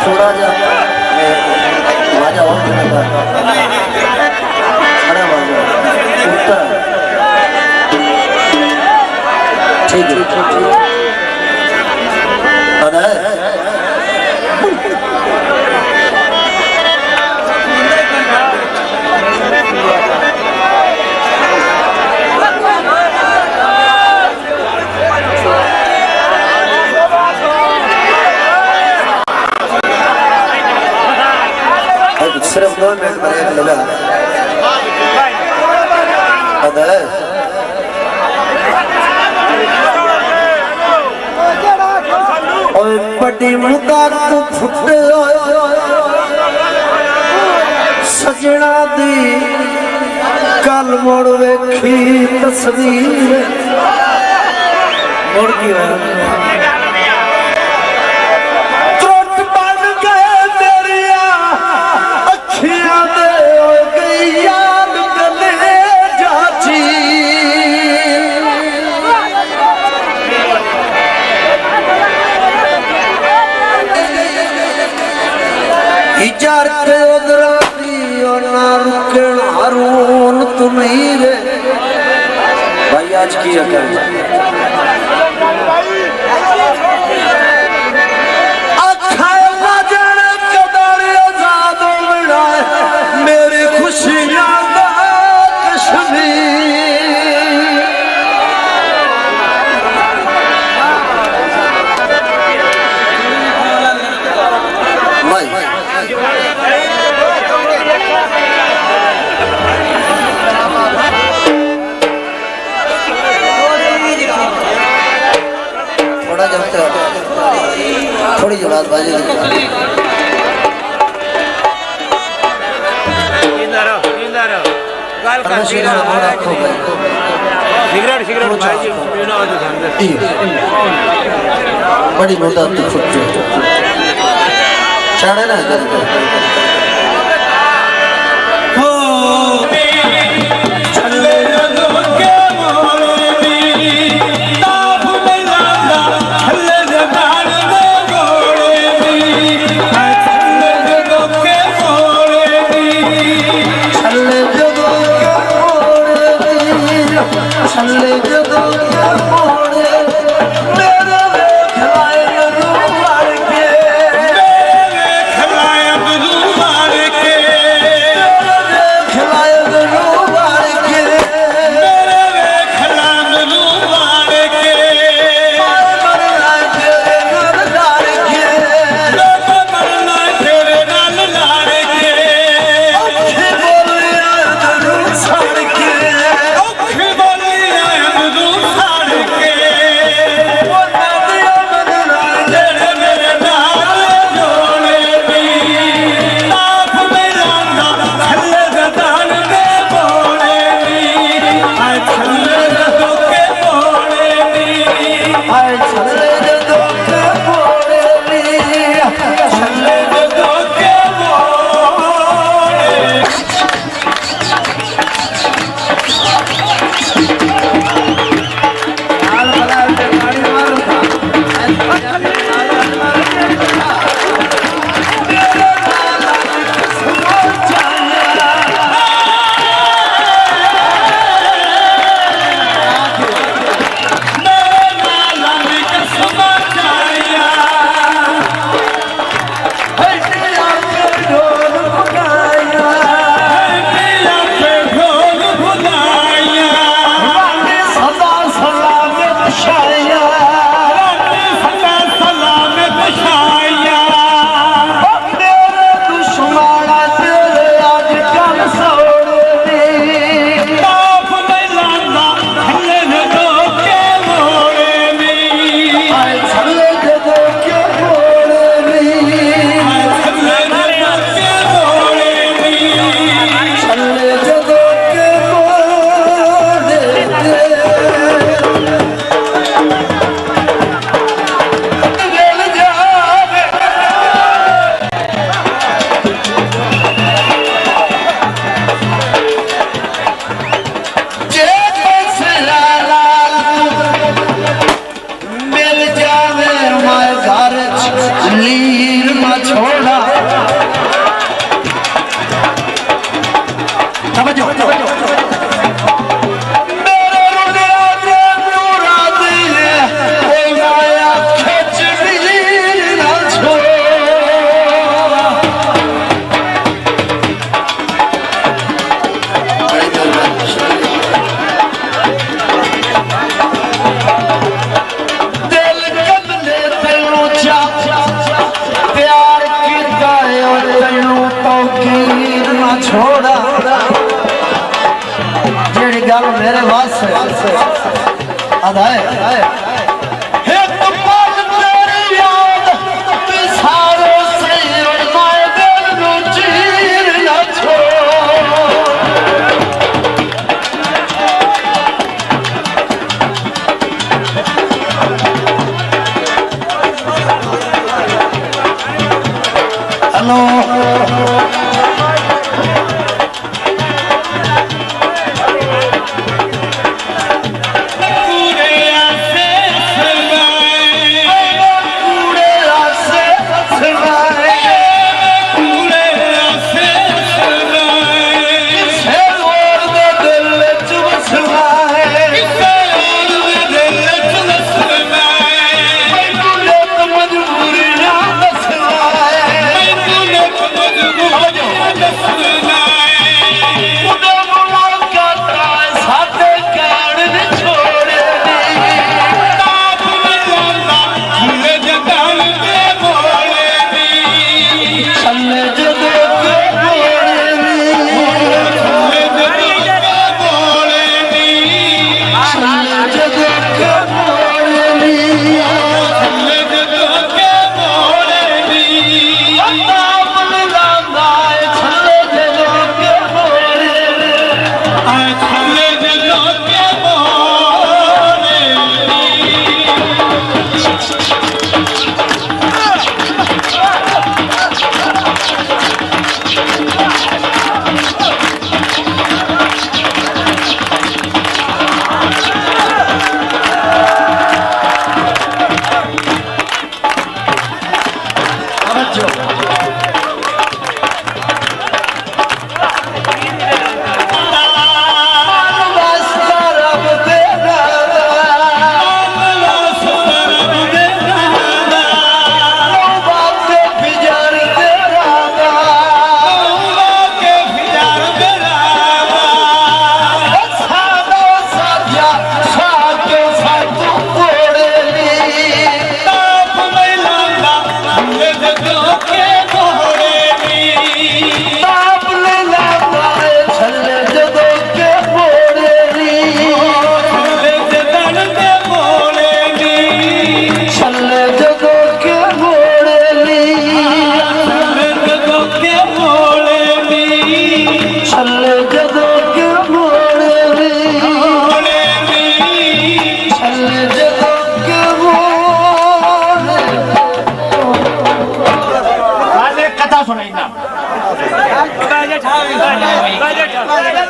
थोड़ा जा वाजा और खड़ा वाजा उत्तर ठीक है सिर्फ 2 मिनट में एक लगा बड़ी मुदार फुट सजना दी कल मोड़ वेखी तस्वीर मोड़ की भाई आज की मेरी खुशियां थोड़ी जलादबाजी बड़ी मोटा चढ़े ना मेरे वास अदाए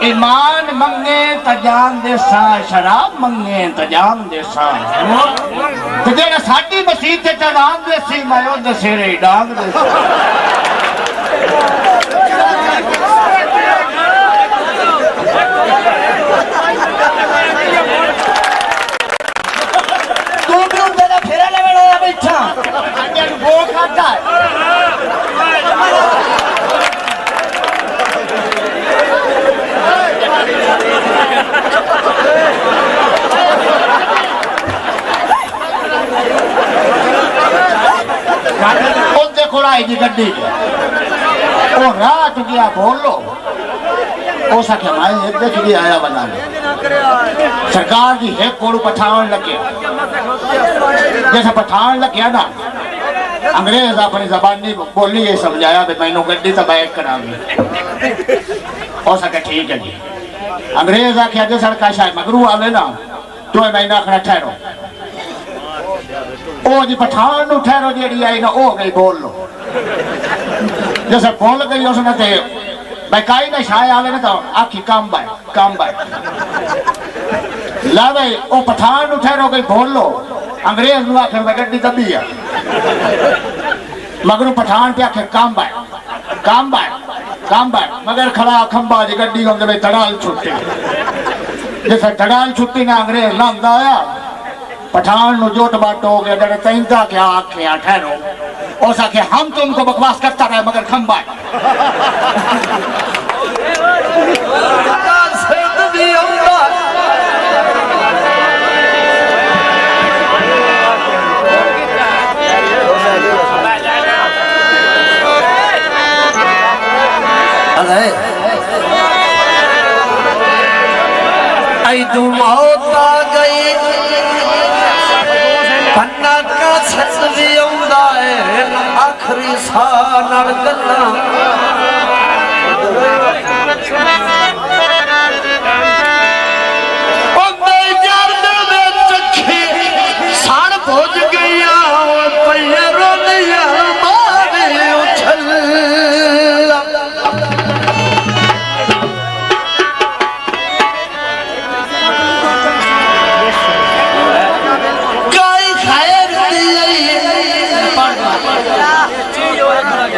ईमान मंगे तजान दे सा शराब मंगे तजान दे सा ते जेड़ा साडी मसीह ते चढ़ान दे सी मैं ओदे सिरे डांग दे तू भी उनके दा फेरा लेवड़ा बैठा अजन वो खाता खोलाई जी गड्डी वो रात गया बोलो हो सके मैं एक देख भी आया बना सरकार की है कोड़ पठान लगे जैसे पठान लगे ना अंग्रेज अपनी जबानी बोली ये समझाया भी मैनू गड्डी तो बैक करा हो सके ठीक है जी अंग्रेज आख्या जो सड़का शायद मगरू आवे ना तो मैं आखना ठहरो ओ जी पठान नु ठहरो जेड़ी आई ना ओ गई बोल लो जैसे बोल गई उसने ते भाई काई ना शाय आवे ना तो आखी काम बाय ला भाई ओ पठान नु ठहरो गई बोल लो अंग्रेज नु आखिर में गड्डी दबी है मगर पठान पे आखिर काम बाय मगर खड़ा खंबा जी गड्डी होंगे भाई तड़ाल छुट्टी जैसे तड़ाल छुट्टी ना अंग्रेज लांदा आया पठान नु जोट बाट हो गया जरा तैंता क्या आखे ठहरो और आखे हम तो उनको बकवास करता रहे मगर खंबा आई वखरी सा नाल गल्ला पहुंच गया पैरों मारे उछल गाय खैर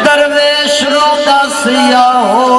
दरवेश रो दसिया हो